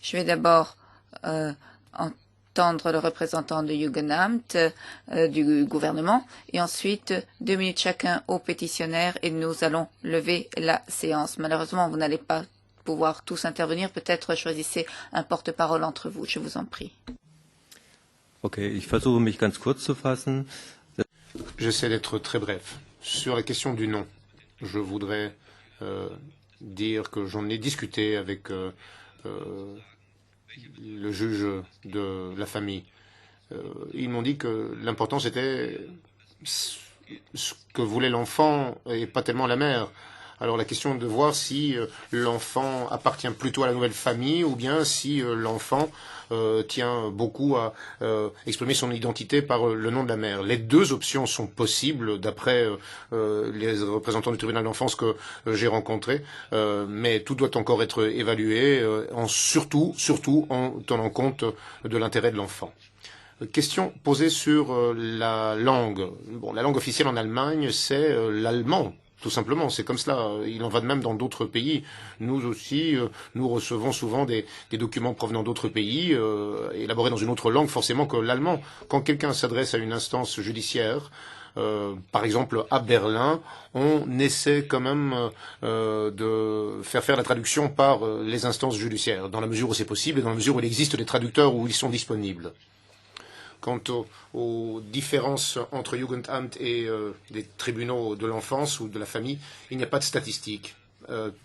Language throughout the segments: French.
Je vais d'abord entendre le représentant de Jugendamt du gouvernement et ensuite 2 minutes chacun aux pétitionnaires et nous allons lever la séance. Malheureusement, vous n'allez pas pouvoir tous intervenir. Peut-être choisissez un porte-parole entre vous. Je vous en prie. Okay, ich versuche mich ganz kurz zu fassen. J'essaie d'être très bref. Sur la question du nom, je voudrais dire que j'en ai discuté avec le juge de la famille. Ils m'ont dit que l'important c'était ce que voulait l'enfant et pas tellement la mère. Alors la question de voir si l'enfant appartient plutôt à la nouvelle famille ou bien si l'enfant tient beaucoup à exprimer son identité par le nom de la mère. Les deux options sont possibles d'après les représentants du tribunal d'enfance que j'ai rencontrés, mais tout doit encore être évalué, surtout en tenant compte de l'intérêt de l'enfant. Question posée sur la langue. Bon, la langue officielle en Allemagne, c'est l'allemand. Tout simplement, c'est comme cela. Il en va de même dans d'autres pays. Nous aussi, nous recevons souvent des documents provenant d'autres pays, élaborés dans une autre langue forcément que l'allemand. Quand quelqu'un s'adresse à une instance judiciaire, par exemple à Berlin, on essaie quand même de faire la traduction par les instances judiciaires, dans la mesure où c'est possible et dans la mesure où il existe des traducteurs où ils sont disponibles. Quant aux différences entre Jugendamt et les tribunaux de l'enfance ou de la famille, il n'y a pas de statistiques.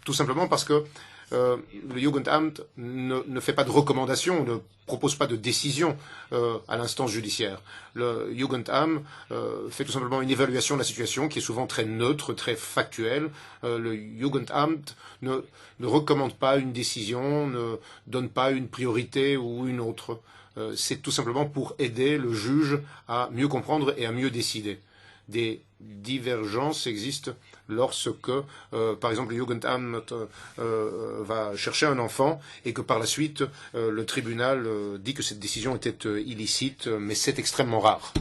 Tout simplement parce que le Jugendamt ne fait pas de recommandations, ne propose pas de décision à l'instance judiciaire. Le Jugendamt fait tout simplement une évaluation de la situation qui est souvent très neutre, très factuelle. Le Jugendamt ne recommande pas une décision, ne donne pas une priorité ou une autre. C'est tout simplement pour aider le juge à mieux comprendre et à mieux décider. Des divergences existent lorsque, par exemple, le Jugendamt va chercher un enfant et que par la suite, le tribunal dit que cette décision était illicite, mais c'est extrêmement rare.